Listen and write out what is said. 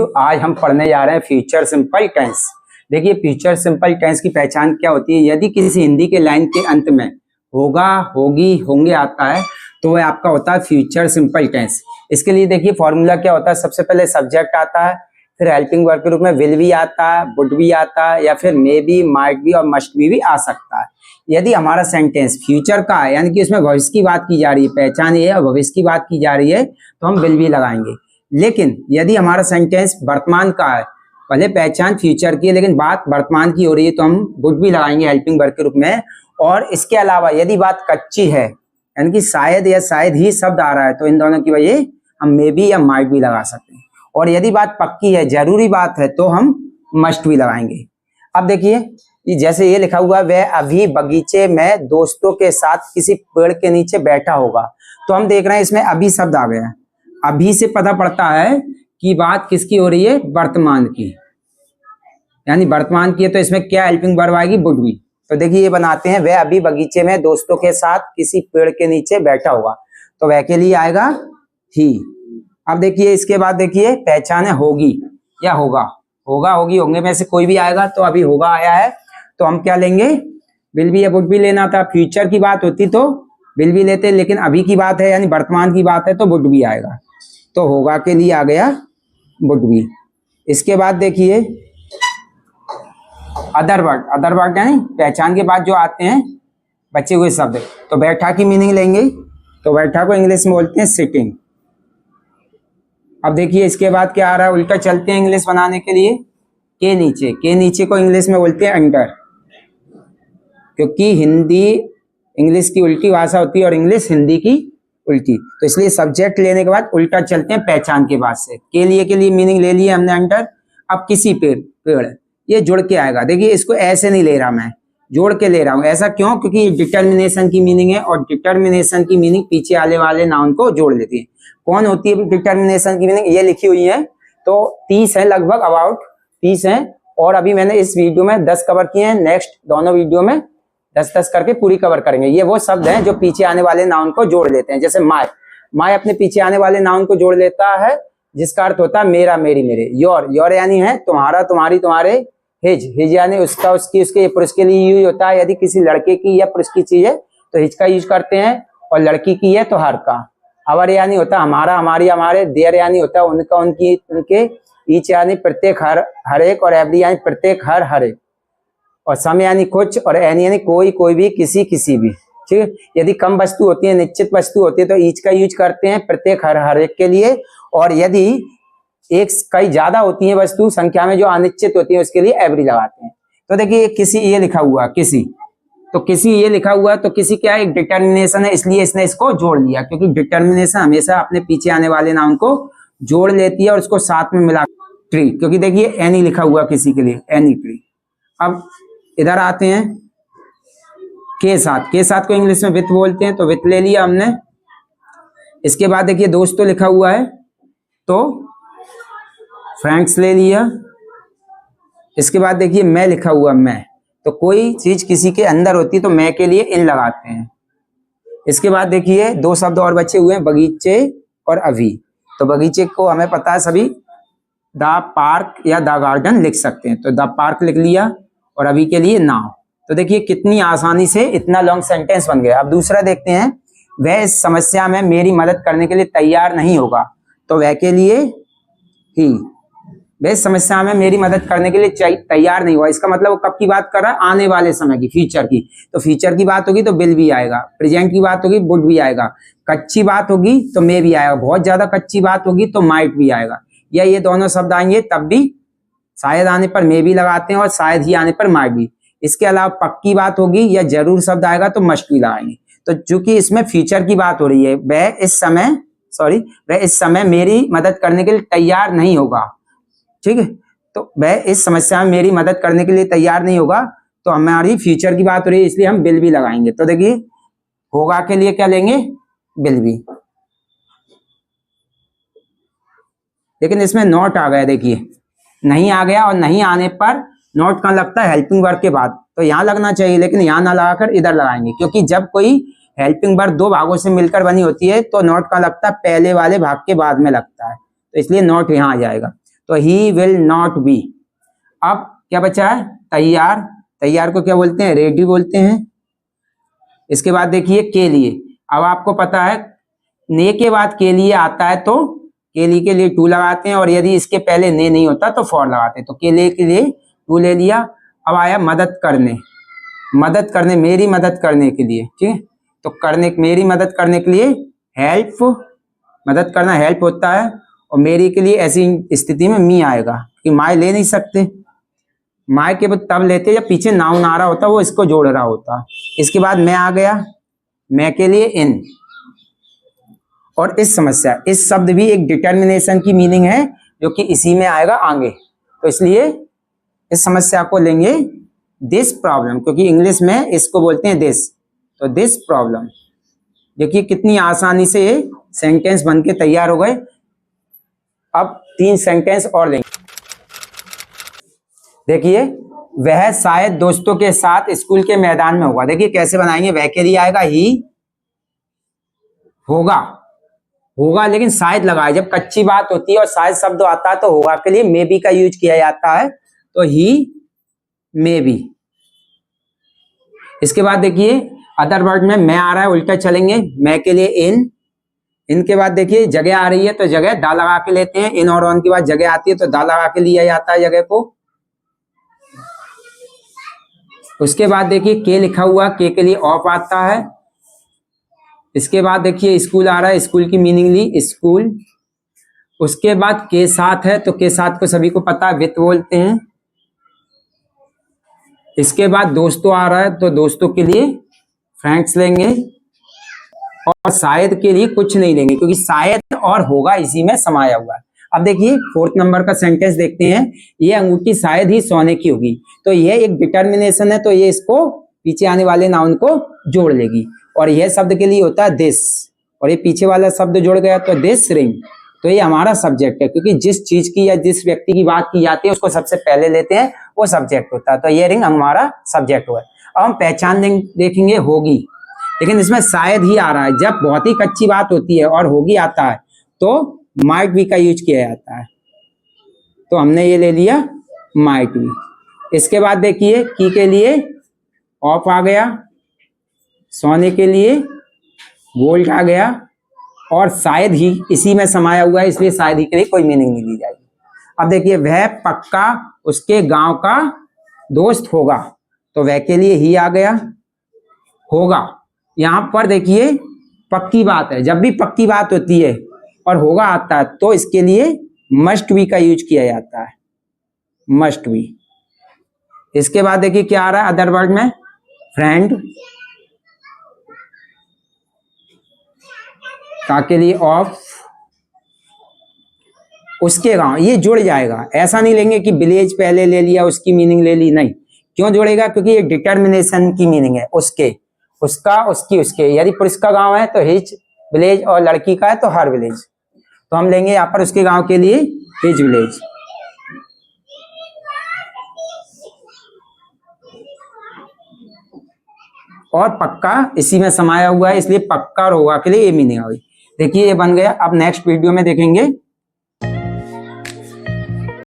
तो आज हम पढ़ने जा रहे हैं फ्यूचर सिंपल टेंस। देखिए फ्यूचर सिंपल टेंस की पहचान क्या होती है। यदि किसी हिंदी के लाइन के अंत में होगा, होगी, होंगे आता है तो वह आपका होता है फ्यूचर सिंपल टेंस। इसके लिए देखिए फॉर्मूला क्या होता है। सबसे पहले सब्जेक्ट आता है, फिर हेल्पिंग वर्ब के रूप में विल भी आता है, वुड भी आता है, या फिर मे बी, माइट भी और मस्ट भी आ सकता है। यदि हमारा सेंटेंस फ्यूचर का है यानी कि उसमें भविष्य की बात की जा रही है, पहचान ये है और भविष्य की बात की जा रही है तो हम विल भी लगाएंगे। लेकिन यदि हमारा सेंटेंस वर्तमान का है, भले पहचान फ्यूचर की है लेकिन बात वर्तमान की हो रही है तो हम वुड भी लगाएंगे हेल्पिंग वर्ब के रूप में। और इसके अलावा यदि बात कच्ची है यानी कि शायद या शायद ही शब्द आ रहा है तो इन दोनों की वजह हम मे बी या माइट भी लगा सकते हैं। और यदि बात पक्की है, जरूरी बात है तो हम मस्ट भी लगाएंगे। अब देखिए जैसे ये लिखा हुआ है, वह अभी बगीचे में दोस्तों के साथ किसी पेड़ के नीचे बैठा होगा, तो हम देख रहे हैं इसमें अभी शब्द आ गया है। अभी से पता पड़ता है कि बात किसकी हो रही है, वर्तमान की, यानी वर्तमान की है तो इसमें क्या हेल्पिंग वर्ब आएगी, वुड बी। तो देखिए ये बनाते हैं, वह अभी बगीचे में दोस्तों के साथ किसी पेड़ के नीचे बैठा होगा, तो वह के लिए आएगा ही। अब देखिए इसके बाद देखिए पहचान है होगी या होगा, होगा, होगी, होंगे में से कोई भी आएगा। तो अभी होगा आया है तो हम क्या लेंगे, विल भी या वुड भी लेना था। फ्यूचर की बात होती तो विल भी लेते, लेकिन अभी की बात है यानी वर्तमान की बात है तो वुड भी आएगा। तो होगा के लिए आ गया वुड भी। इसके बाद देखिए अदर वर्ड, अदर वर्ड यानी पहचान के बाद जो आते हैं बचे हुए शब्द। तो बैठा की मीनिंग लेंगे, तो बैठा को इंग्लिश में बोलते हैं सिटिंग। अब देखिए इसके बाद क्या आ रहा है, उल्टा चलते हैं इंग्लिश बनाने के लिए। के नीचे, के नीचे को इंग्लिश में बोलते हैं अंडर, क्योंकि हिंदी इंग्लिश की उल्टी भाषा होती है और इंग्लिश हिंदी की उल्टी, तो इसलिए सब्जेक्ट लेने के बाद उल्टा चलते हैं पहचान के बाद से। के लिए मीनिंग ले लिया हमने अंडर। अब किसी पेड़ ये जुड़ के आएगा। देखिए इसको ऐसे नहीं ले रहा मैं, जोड़ के ले रहा हूं। ऐसा क्यों, क्योंकि डिटर्मिनेशन की मीनिंग है और डिटर्मिनेशन की मीनिंग पीछे आने वाले नाउन को जोड़ लेती है। कौन होती है डिटर्मिनेशन की मीनिंग, ये लिखी हुई है, तो 30 है लगभग, अबाउट 30 है। और अभी मैंने इस वीडियो में 10 कवर किए हैं, नेक्स्ट दोनों वीडियो में 10-10 करके पूरी कवर करेंगे। ये वो शब्द हैं जो पीछे आने वाले नाउन को जोड़ लेते हैं। जैसे माय, माय अपने पीछे आने वाले नाउन को जोड़ लेता है जिसका अर्थ होता है मेरा, मेरी, मेरे। योर, योर यानी है तुम्हारा, तुम्हारी, तुम्हारे। हिज, हिज यानी उसका, उसकी, उसके, पुरुष के लिए यूज होता है। यदि किसी लड़के की या पुरुष की चीज है तो हिज का यूज करते हैं, और लड़की की है तो हर का। अवर यानी होता है हमारा, हमारी, हमारे। देयर यानी होता है उनका, उनकी, उनके। ईच यानी प्रत्येक, हर एक। और एवरी यानी प्रत्येक, हर एक। और सम यानी कुछ, और एन यानी कोई, कोई भी, किसी, किसी भी। ठीक है। यदि कम वस्तु होती है, निश्चित वस्तु होती है तो ईच का यूज करते हैं प्रत्येक, हर एक के लिए। और यदि एक कई ज्यादा होती है वस्तु संख्या में जो अनिश्चित होती है उसके लिए एवरी लगाते हैं। तो देखिए किसी ये लिखा हुआ, किसी, तो किसी ये लिखा हुआ तो किसी क्या है, एक डिटर्मिनेशन है, इसलिए इसने इसको जोड़ लिया, क्योंकि डिटर्मिनेशन हमेशा अपने पीछे आने वाले नाउन को जोड़ लेती है और उसको साथ में मिला। ट्री, क्योंकि देखिए एनी लिखा हुआ किसी के लिए, एनी ट्री। अब इधर आते हैं के साथ, के साथ को इंग्लिश में विथ बोलते हैं, तो विथ ले लिया हमने। इसके बाद देखिए दोस्तों लिखा हुआ है तो फ्रेंड्स ले लिया। इसके बाद देखिए मैं लिखा हुआ, मैं, तो कोई चीज किसी के अंदर होती है तो मैं के लिए इन लगाते हैं। इसके बाद देखिए दो शब्द और बचे हुए हैं, बगीचे और अभी। तो बगीचे को हमें पता है सभी द पार्क या द गार्डन लिख सकते हैं, तो द पार्क लिख लिया। और अभी के लिए नाउ। तो देखिए कितनी आसानी से इतना लॉन्ग सेंटेंस बन गया। अब दूसरा देखते हैं, वह इस समस्या में मेरी मदद करने के लिए तैयार नहीं होगा, तो वह के लिए ही। वह इस समस्या में मेरी मदद करने के लिए तैयार नहीं हुआ, इसका मतलब वो कब की बात कर रहा है, आने वाले समय की, फ्यूचर की। तो फ्यूचर की बात होगी तो विल भी आएगा, प्रेजेंट की बात होगी वुड भी आएगा, कच्ची बात होगी तो मे भी आएगा, बहुत ज्यादा कच्ची बात होगी तो माइट भी आएगा। या ये दोनों शब्द आएंगे तब भी शायद आने पर मे भी लगाते हैं और शायद ही आने पर माइट भी। इसके अलावा पक्की बात होगी या जरूर शब्द आएगा तो मस्ट भी लगाएंगे। तो चूंकि इसमें फ्यूचर की बात हो रही है, वह इस समय मेरी मदद करने के लिए तैयार नहीं होगा। ठीक है, तो वह इस समस्या में मेरी मदद करने के लिए तैयार नहीं होगा, तो हमारी फ्यूचर की बात हो रही है इसलिए हम विल भी लगाएंगे। तो देखिए होगा के लिए क्या लेंगे, विल भी। लेकिन इसमें नॉट आ गया, देखिए नहीं आ गया, और नहीं आने पर नॉट कहाँ लगता है, हेल्पिंग वर्ब के बाद। तो यहाँ लगना चाहिए लेकिन यहाँ ना लगाकर इधर लगाएंगे, क्योंकि जब कोई हेल्पिंग वर्ब दो भागों से मिलकर बनी होती है तो नॉट कहाँ लगता है, पहले वाले भाग के बाद में लगता है, तो इसलिए नॉट यहाँ आ जाएगा। तो ही विल नॉट बी। अब क्या बचा है, तैयार। तैयार को क्या बोलते हैं, रेडी बोलते हैं। इसके बाद देखिए के लिए, अब आपको पता है ने के बाद के लिए आता है तो के लिए टू लगाते हैं, और यदि इसके पहले ने नहीं होता तो फॉर लगाते हैं। तो के लिए टू ले लिया। अब आया मदद करने, मदद करने, मेरी मदद करने के लिए, ठीक है। तो करने, मेरी मदद करने के लिए हेल्प, मदद करना हेल्प होता है, और मेरी के लिए ऐसी स्थिति में मी आएगा कि माय ले नहीं सकते। माय के तब लेते जब पीछे नाउन आ रहा होता, वो इसको जोड़ रहा होता। इसके बाद मैं आ गया, मैं के लिए इन। और इस समस्या, इस शब्द भी एक डिटर्मिनेशन की मीनिंग है जो कि इसी में आएगा आगे। तो इसलिए इस समस्या को लेंगे दिस प्रॉब्लम, क्योंकि इंग्लिश में इसको बोलते हैं दिस। तो दिस प्रॉब्लम, देखिए कितनी आसानी से ये सेंटेंस बन के तैयार हो गए। अब 3 सेंटेंस और लेंगे। देखिए, वह शायद दोस्तों के साथ स्कूल के मैदान में होगा। देखिए कैसे बनाएंगे, वह के लिए आएगा ही, होगा, होगा लेकिन शायद लगा है। जब कच्ची बात होती है और शायद शब्द आता है तो होगा के लिए मे बी का यूज किया जाता है, तो ही मे बी। इसके बाद देखिए अदर वर्ड में मैं आ रहा है, उल्टा चलेंगे, मैं के लिए इन। इनके बाद देखिए जगह आ रही है तो जगह दा लगा के लेते हैं। इन और ऑन के बाद जगह आती है तो दा लगा के लिया जाता है जगह को। उसके बाद देखिए के लिखा हुआ, के लिए ऑफ आता है। इसके बाद देखिए स्कूल आ रहा है, स्कूल की मीनिंग ली स्कूल। उसके बाद के साथ है, तो के साथ को सभी को पता है विथ बोलते हैं। इसके बाद दोस्तों आ रहा है, तो दोस्तों के लिए फ्रेंड्स लेंगे, और शायद के लिए कुछ नहीं लेंगे क्योंकि शायद और होगा इसी में समाया हुआ है। अब देखिए 4th नंबर का सेंटेंस देखते हैं। ये अंगूठी शायद ही सोने की होगी, तो ये एक डिटर्मिनेशन है, तो ये इसको पीछे आने वाले नाउन को जोड़ लेगी। और यह शब्द के लिए होता है दिस, और ये पीछे वाला शब्द जुड़ गया तो दिस रिंग। तो ये हमारा सब्जेक्ट है, क्योंकि जिस चीज की या जिस व्यक्ति की बात की जाती है उसको सबसे पहले लेते हैं, वो सब्जेक्ट होता है। तो ये रिंग हमारा सब्जेक्ट हुआ है। अब हम पहचान देखेंगे होगी, लेकिन इसमें शायद ही आ रहा है। जब बहुत ही कच्ची बात होती है और होगी आता है तो माइट बी का यूज किया जाता है। तो हमने ये ले लिया माइट बी। इसके बाद देखिए की के लिए ऑफ आ गया, सोने के लिए गोल्ड आ गया, और शायद ही इसी में समाया हुआ है, इसलिए शायद ही के लिए कोई मीनिंग नहीं ली जाएगी। अब देखिए वह पक्का उसके गांव का दोस्त होगा, तो वह के लिए ही आ गया, होगा। यहां पर देखिए पक्की बात है, जब भी पक्की बात होती है और होगा आता है तो इसके लिए मस्ट बी का यूज किया जाता है, मस्ट बी। इसके बाद देखिए क्या आ रहा है अदर वर्ड में, फ्रेंड, का के लिए ऑफ, उसके गांव, ये जुड़ जाएगा। ऐसा नहीं लेंगे कि विलेज पहले ले लिया उसकी मीनिंग ले ली, नहीं। क्यों जोड़ेगा, क्योंकि ये डिटर्मिनेशन की मीनिंग है, उसके, उसका, उसकी, उसके। यदि पुरुष का गांव है तो हिज विलेज, और लड़की का है तो हर विलेज। तो हम लेंगे यहाँ पर उसके गांव के लिए हिज विलेज। और पक्का इसी में समाया हुआ है, इसलिए पक्का और होगा के लिए ये मीनिंग आ गई। देखिए ये बन गया। अब नेक्स्ट वीडियो में देखेंगे